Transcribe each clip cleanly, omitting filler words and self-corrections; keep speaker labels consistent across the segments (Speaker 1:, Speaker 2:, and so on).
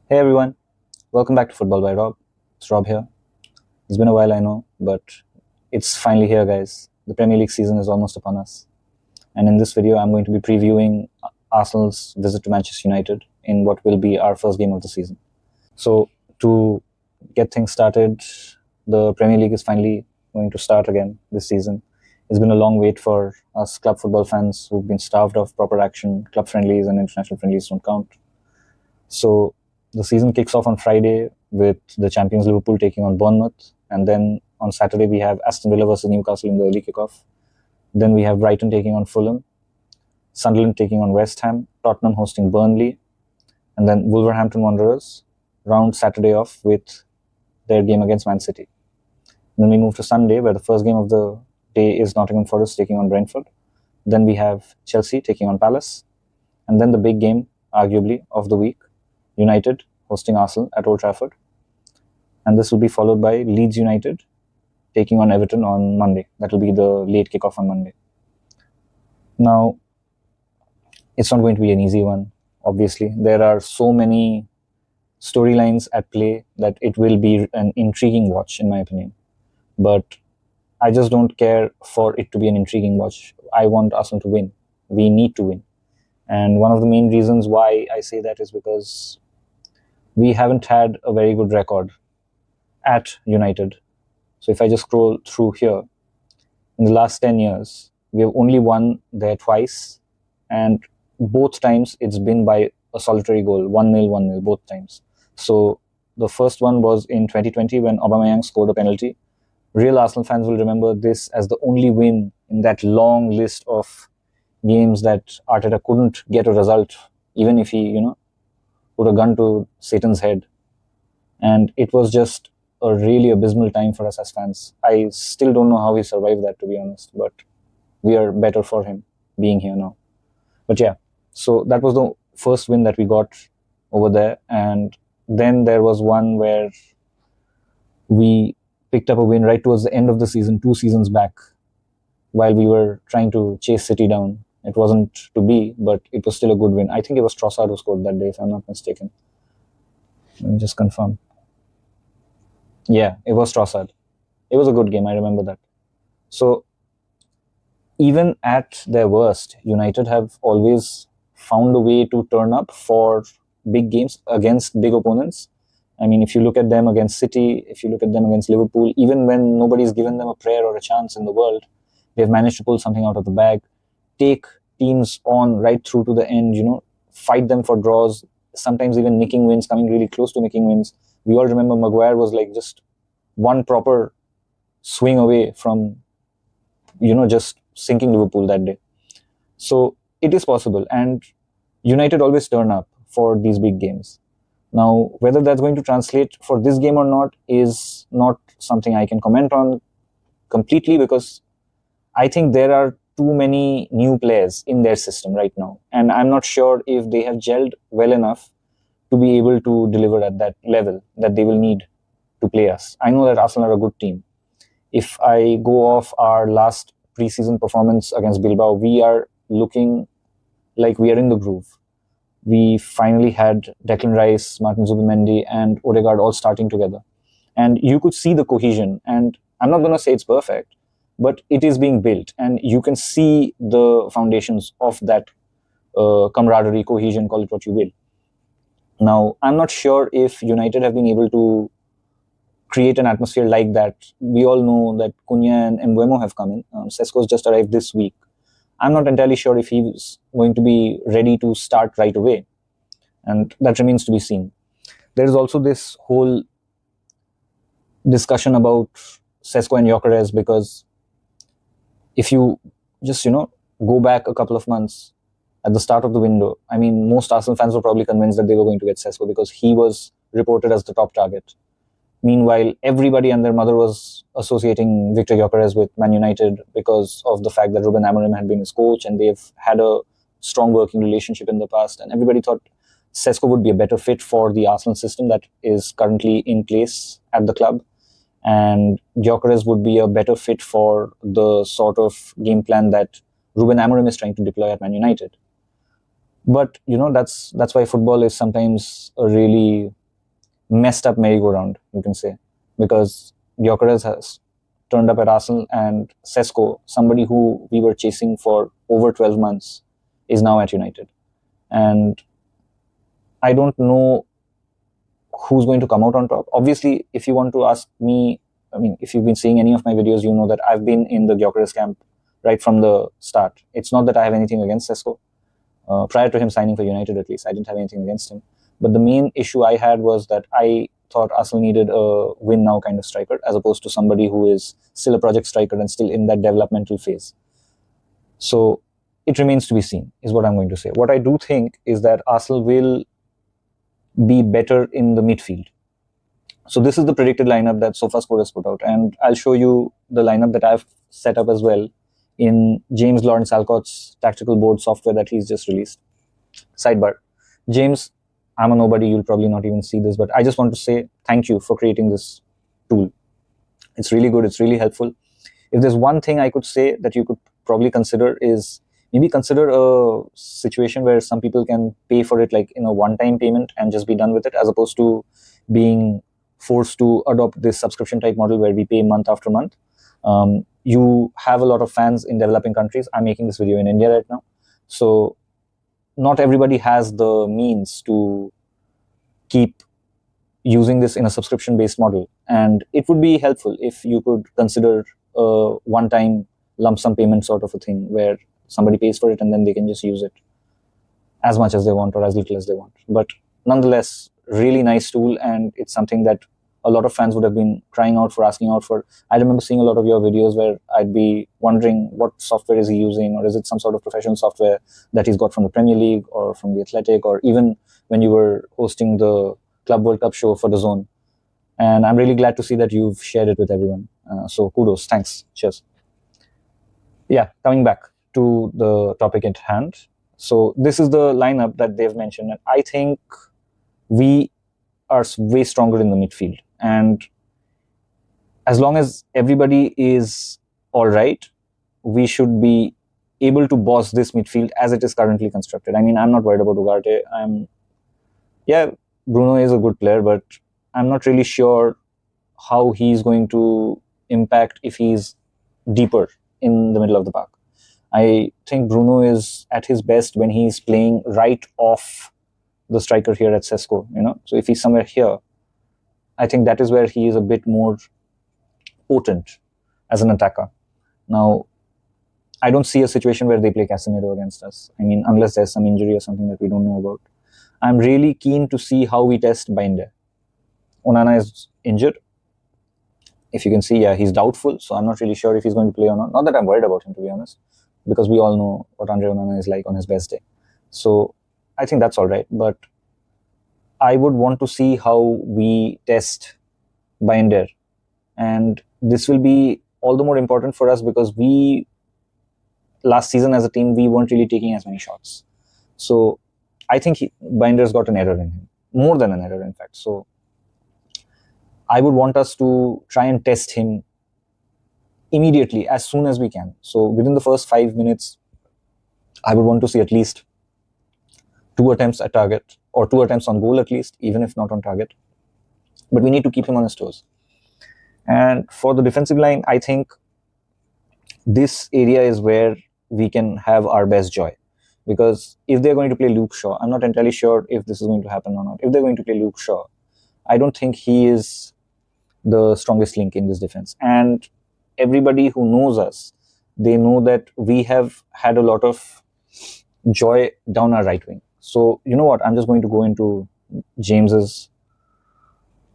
Speaker 1: Hey everyone, welcome back to Football by Rob. It's Rob here. It's been a while, I know, but it's finally here, guys. The Premier League season is almost upon us. And in this video, I'm going to be previewing Arsenal's visit to Manchester United in what will be our first game of the season. So, to get things started, the Premier League is finally going to start again this season. It's been a long wait for us club football fans who've been starved of proper action. Club friendlies and international friendlies don't count. So the season kicks off on Friday with the champions Liverpool taking on Bournemouth, and then on Saturday we have Aston Villa versus Newcastle in the early kickoff. Then we have Brighton taking on Fulham, Sunderland taking on West Ham, Tottenham hosting Burnley, and then Wolverhampton Wanderers round Saturday off with their game against Man City. And then we move to Sunday, where the first game of the day is Nottingham Forest taking on Brentford. Then we have Chelsea taking on Palace, and then the big game, arguably, of the week, United hosting Arsenal at Old Trafford. And this will be followed by Leeds United taking on Everton on Monday. That will be the late kickoff on Monday. Now, it's not going to be an easy one, obviously. There are so many storylines at play that it will be an intriguing watch, in my opinion. But I just don't care for it to be an intriguing watch. I want Arsenal to win. We need to win. And one of the main reasons why I say that is because we haven't had a very good record at United. So if I just scroll through here, in the last 10 years, we have only won there twice, and both times it's been by a solitary goal, 1-0, 1-0, both times. So the first one was in 2020 when Aubameyang scored a penalty. Real Arsenal fans will remember this as the only win in that long list of games that Arteta couldn't get a result, even if he, put a gun to Satan's head. And it was just a really abysmal time for us as fans. I still don't know how he survived that, to be honest, but we are better for him being here now. But yeah, so that was the first win that we got over there. And then there was one where we picked up a win right towards the end of the season, 2 seasons back, while we were trying to chase City down. It wasn't to be, but it was still a good win. I think it was Trossard who scored that day, if I'm not mistaken. Let me just confirm. Yeah, it was Trossard. It was a good game, I remember that. So, even at their worst, United have always found a way to turn up for big games against big opponents. I mean, if you look at them against City, if you look at them against Liverpool, even when nobody's given them a prayer or a chance in the world, they've managed to pull something out of the bag, take teams on right through to the end, fight them for draws, sometimes even nicking wins, coming really close to nicking wins. We all remember Maguire was like just one proper swing away from, just sinking Liverpool that day. So it is possible, and United always turn up for these big games. Now, whether that's going to translate for this game or not is not something I can comment on completely, because I think there are too many new players in their system right now. And I'm not sure if they have gelled well enough to be able to deliver at that level that they will need to play us. I know that Arsenal are a good team. If I go off our last preseason performance against Bilbao, we are looking like we are in the groove. We finally had Declan Rice, Martin Zubimendi, and Odegaard all starting together. And you could see the cohesion. And I'm not going to say it's perfect, but it is being built. And you can see the foundations of that camaraderie, cohesion, call it what you will. Now, I'm not sure if United have been able to create an atmosphere like that. We all know that Cunha and Mbeumo have come in. Sesko's just arrived this week. I'm not entirely sure if he's going to be ready to start right away. And that remains to be seen. There is also this whole discussion about Sesko and Gyökeres, because if you just, go back a couple of months at the start of the window, I mean, most Arsenal fans were probably convinced that they were going to get Sesko because he was reported as the top target. Meanwhile, everybody and their mother was associating Victor Gyökeres with Man United because of the fact that Ruben Amorim had been his coach and they've had a strong working relationship in the past. And everybody thought Sesko would be a better fit for the Arsenal system that is currently in place at the club. And Gyökeres would be a better fit for the sort of game plan that Ruben Amorim is trying to deploy at Man United. But that's why football is sometimes a really messed up merry-go-round, you can say, because Gyökeres has turned up at Arsenal, and Sesko, somebody who we were chasing for over 12 months, is now at United. And I don't know who's going to come out on top. Obviously, if you want to ask me, I mean, if you've been seeing any of my videos, you know that I've been in the Gyökeres camp right from the start. It's not that I have anything against Sesko. Prior to him signing for United, at least, I didn't have anything against him. But the main issue I had was that I thought Arsenal needed a win now kind of striker, as opposed to somebody who is still a project striker and still in that developmental phase. So it remains to be seen, is what I'm going to say. What I do think is that Arsenal will be better in the midfield. So this is the predicted lineup that SofaScore has put out, and I'll show you the lineup that I've set up as well in James Lawrence Alcott's tactical board software that he's just released. Sidebar. James, I'm a nobody, you'll probably not even see this, but I just want to say thank you for creating this tool. It's really good, it's really helpful. If there's one thing I could say that you could probably consider is maybe consider a situation where some people can pay for it like in a one-time payment and just be done with it, as opposed to being forced to adopt this subscription type model where we pay month after month. You have a lot of fans in developing countries. I'm making this video in India right now, so not everybody has the means to keep using this in a subscription based model, and it would be helpful if you could consider a one time lump sum payment sort of a thing where somebody pays for it and then they can just use it as much as they want or as little as they want. But nonetheless, really nice tool, and it's something that a lot of fans would have been crying out for, asking out for. I remember seeing a lot of your videos where I'd be wondering what software is he using, or is it some sort of professional software that he's got from the Premier League or from the Athletic, or even when you were hosting the Club World Cup show for the Zone. And I'm really glad to see that you've shared it with everyone. So kudos, thanks, cheers. Yeah, coming back to the topic at hand. So this is the lineup that they've mentioned, and I think we are way stronger in the midfield. And as long as everybody is all right, we should be able to boss this midfield as it is currently constructed. I mean, I'm not worried about Ugarte. Bruno is a good player, but I'm not really sure how he's going to impact if he's deeper in the middle of the park. I think Bruno is at his best when he's playing right off the striker here at Sesko, So if he's somewhere here, I think that is where he is a bit more potent as an attacker. Now, I don't see a situation where they play Casemiro against us. I mean, unless there's some injury or something that we don't know about. I'm really keen to see how we test Binder. Onana is injured. If you can see, he's doubtful, so I'm not really sure if he's going to play or not. Not that I'm worried about him, to be honest, because we all know what Andre Onana is like on his best day. So I think that's all right, but I would want to see how we test Binder. And this will be all the more important for us because last season as a team, we weren't really taking as many shots. So I think Binder's got an error in him, more than an error, in fact. So I would want us to try and test him immediately, as soon as we can. So within the first 5 minutes, I would want to see at least 2 attempts at target, or 2 attempts on goal at least, even if not on target. But we need to keep him on his toes. And for the defensive line, I think this area is where we can have our best joy. Because if they're going to play Luke Shaw, I'm not entirely sure if this is going to happen or not. If they're going to play Luke Shaw, I don't think he is the strongest link in this defense. And everybody who knows us, they know that we have had a lot of joy down our right wing. So you know what, I'm just going to go into James's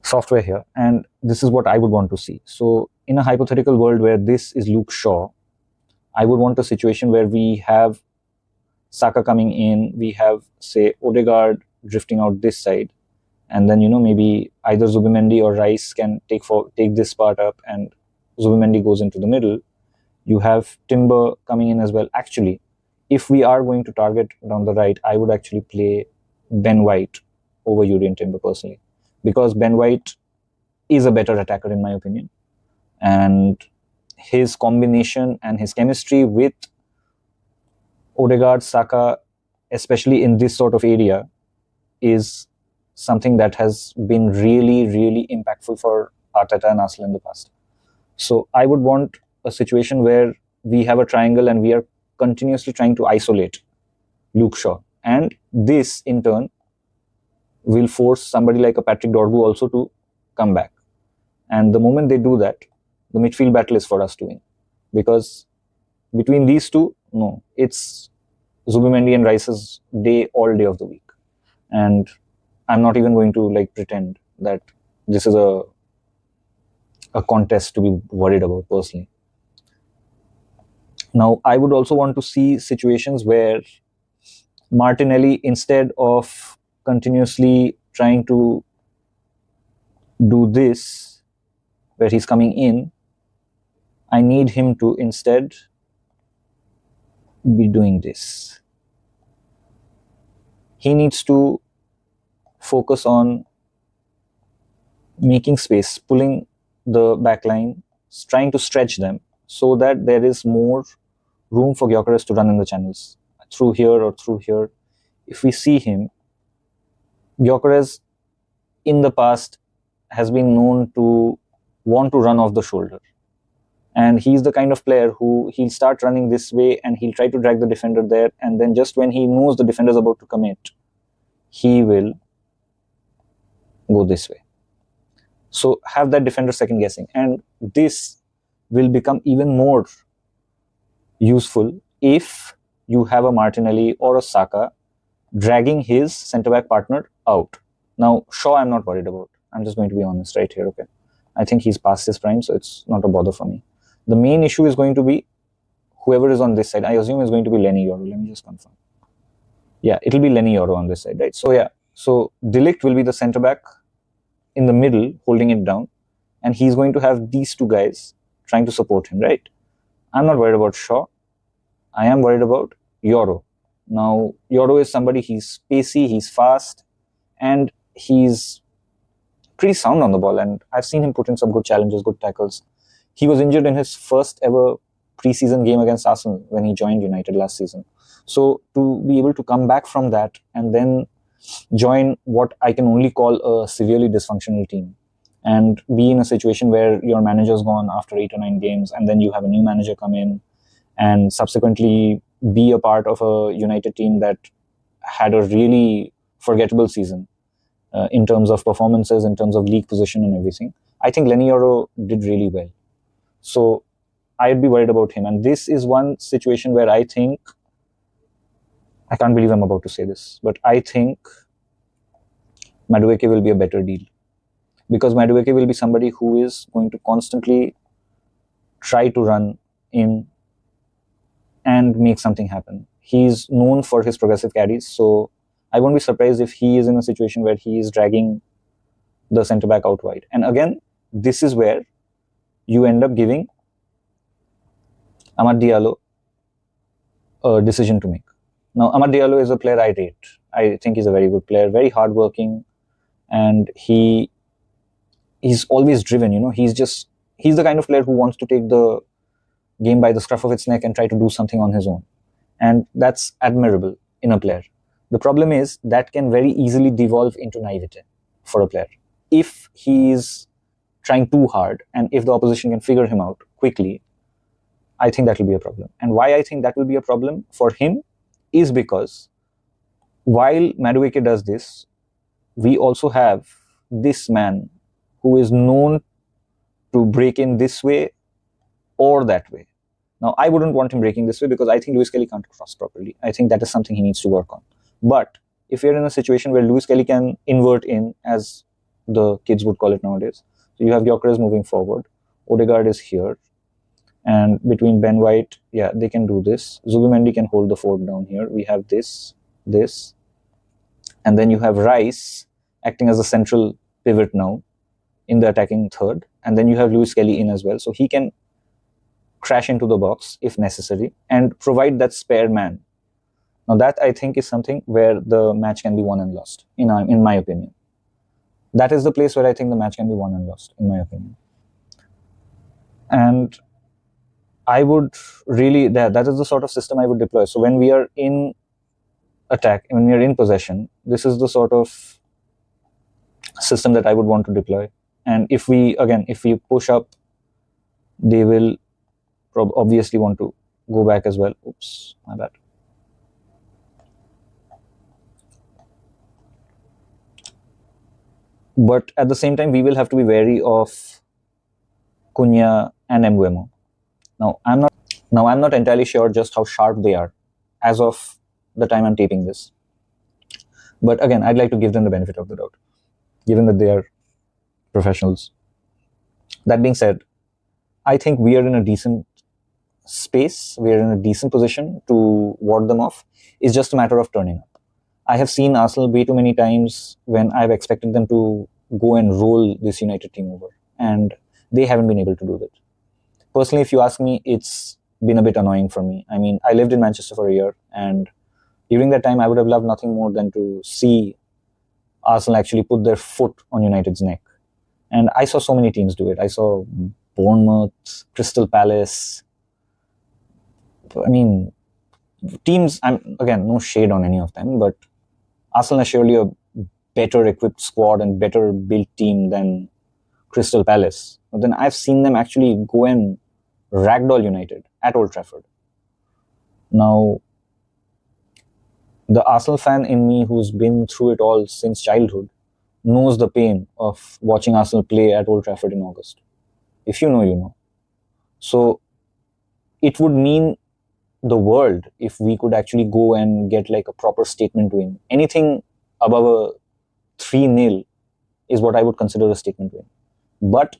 Speaker 1: software here, and this is what I would want to see. So in a hypothetical world where this is Luke Shaw, I would want a situation where we have Saka coming in, we have, say, Odegaard drifting out this side, and then maybe either Zubimendi or Rice can take this part up, and Zubimendi goes into the middle. You have Timber coming in as well. Actually, if we are going to target down the right, I would actually play Ben White over Urian Timber personally, because Ben White is a better attacker in my opinion, and his combination and his chemistry with Odegaard, Saka, especially in this sort of area, is something that has been really, really impactful for Arteta and Arsenal in the past. So I would want a situation where we have a triangle and we are continuously trying to isolate Luke Shaw. And this, in turn, will force somebody like a Patrick Dorgu also to come back. And the moment they do that, the midfield battle is for us to win. Because between these two, no, it's Zubimendi and Rice's day all day of the week. And I'm not even going to pretend that this is a contest to be worried about personally. Now, I would also want to see situations where Martinelli, instead of continuously trying to do this, where he's coming in, I need him to instead be doing this. He needs to focus on making space, pulling the back line, trying to stretch them so that there is more room for Gyökeres to run in the channels, through here or through here. If we see him, Gyökeres in the past has been known to want to run off the shoulder. And he's the kind of player who he'll start running this way and he'll try to drag the defender there. And then just when he knows the defender is about to commit, he will go this way. So have that defender second guessing. And this will become even more useful if you have a Martinelli or a Saka dragging his centre-back partner out. Now, Shaw, I'm not worried about. I'm just going to be honest right here, okay? I think he's past his prime, so it's not a bother for me. The main issue is going to be whoever is on this side. I assume is going to be Lenny Yoro. Let me just confirm. Yeah, it'll be Lenny Yoro on this side, right? So, yeah. So, De Ligt will be the centre-back in the middle, holding it down. And he's going to have these two guys trying to support him, right? I'm not worried about Shaw. I am worried about Yoro. Now, Yoro is somebody, he's pacey, he's fast, and he's pretty sound on the ball. And I've seen him put in some good challenges, good tackles. He was injured in his first ever preseason game against Arsenal when he joined United last season. So to be able to come back from that and then join what I can only call a severely dysfunctional team and be in a situation where your manager's gone after 8 or 9 games and then you have a new manager come in and subsequently be a part of a United team that had a really forgettable season in terms of performances, in terms of league position and everything. I think Lenny Yoro did really well. So I'd be worried about him. And this is one situation where I think, I can't believe I'm about to say this, but I think Madueke will be a better deal. Because Madueke will be somebody who is going to constantly try to run in and make something happen. He's known for his progressive carries, so I won't be surprised if he is in a situation where he is dragging the centre-back out wide. And again, this is where you end up giving Amad Diallo a decision to make. Now, Amad Diallo is a player I rate. I think he's a very good player, very hardworking, and he's always driven. He's the kind of player who wants to take the game by the scruff of its neck and try to do something on his own. And that's admirable in a player. The problem is that can very easily devolve into naivete for a player. If he's trying too hard and if the opposition can figure him out quickly, I think that will be a problem. And why I think that will be a problem for him is because while Madueke does this, we also have this man who is known to break in this way or that way. Now, I wouldn't want him breaking this way because I think Lewis Kelly can't cross properly. I think that is something he needs to work on. But if you're in a situation where Lewis Kelly can invert in, as the kids would call it nowadays, so you have Gyökeres moving forward, Odegaard is here, and between Ben White, yeah, they can do this. Zubimendi can hold the fort down here. We have this, and then you have Rice acting as a central pivot now in the attacking third, and then you have Lewis Kelly in as well, so he can crash into the box if necessary and provide that spare man. Now that I think is something where the match can be won and lost, in my opinion. That is the place where I think the match can be won and lost, in my opinion. And I would really, that is the sort of system I would deploy. So when we are in attack, when we are in possession, this is the sort of system that I would want to deploy. And if we push up, they will obviously want to go back as well. Oops, my bad. But at the same time, we will have to be wary of Cunha and Mbuemo. Now, I'm not entirely sure just how sharp they are as of the time I'm taping this. But again, I'd like to give them the benefit of the doubt, given that they are professionals. That being said, I think we are in a decent space. We are in a decent position to ward them off. It's just a matter of turning up. I have seen Arsenal way too many times when I've expected them to go and roll this United team over, and they haven't been able to do that. Personally, if you ask me, it's been a bit annoying for me. I mean, I lived in Manchester for a year, and during that time, I would have loved nothing more than to see Arsenal actually put their foot on United's neck. And I saw so many teams do it. I saw Bournemouth, Crystal Palace. I mean, teams, again, no shade on any of them, but Arsenal is surely a better equipped squad and better built team than Crystal Palace. But then I've seen them actually go and ragdoll United at Old Trafford. Now, the Arsenal fan in me, who's been through it all since childhood, knows the pain of watching Arsenal play at Old Trafford in August. If you know, you know. So it would mean the world if we could actually go and get like a proper statement win. Anything above a 3-0 is what I would consider a statement win. But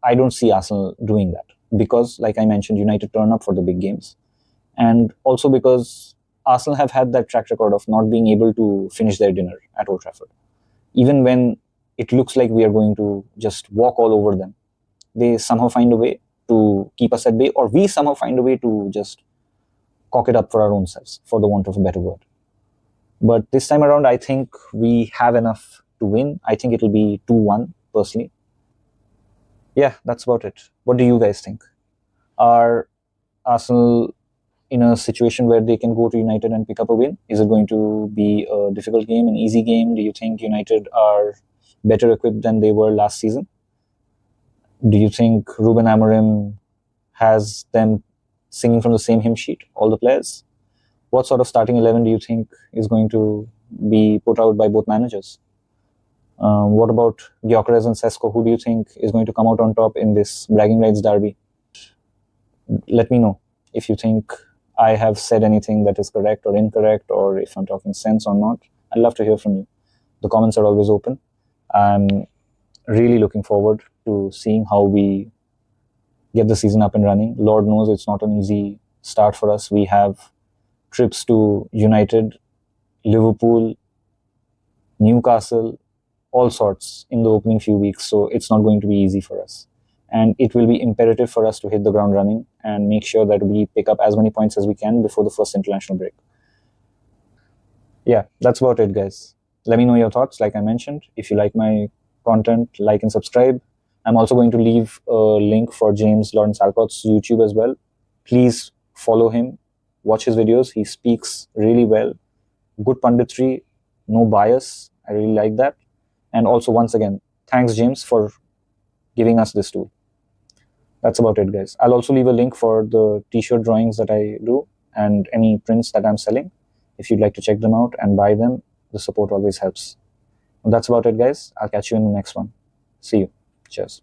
Speaker 1: I don't see Arsenal doing that because, like I mentioned, United turn up for the big games. And also because Arsenal have had that track record of not being able to finish their dinner at Old Trafford. Even when it looks like we are going to just walk all over them, they somehow find a way to keep us at bay, or we somehow find a way to just cock it up for our own selves, for the want of a better word. But this time around, I think we have enough to win. I think it'll be 2-1, personally. Yeah, that's about it. What do you guys think? Are Arsenal in a situation where they can go to United and pick up a win? Is it going to be a difficult game, an easy game? Do you think United are better equipped than they were last season? Do you think Ruben Amorim has them singing from the same hymn sheet, all the players? What sort of starting 11 do you think is going to be put out by both managers? What about Gyökeres and Sesko? Who do you think is going to come out on top in this bragging rights derby? Let me know if you think I have said anything that is correct or incorrect, or if I'm talking sense or not. I'd love to hear from you. The comments are always open. I'm really looking forward to seeing how we get the season up and running. Lord knows it's not an easy start for us. We have trips to United, Liverpool, Newcastle, all sorts in the opening few weeks. So it's not going to be easy for us. And it will be imperative for us to hit the ground running and make sure that we pick up as many points as we can before the first international break. Yeah, that's about it, guys. Let me know your thoughts, like I mentioned. If you like my content, like and subscribe. I'm also going to leave a link for James Lawrence Alcott's YouTube as well. Please follow him, watch his videos. He speaks really well. Good punditry, no bias. I really like that. And also, once again, thanks, James, for giving us this tool. That's about it, guys. I'll also leave a link for the t-shirt drawings that I do and any prints that I'm selling. If you'd like to check them out and buy them, the support always helps. And that's about it, guys. I'll catch you in the next one. See you. Cheers.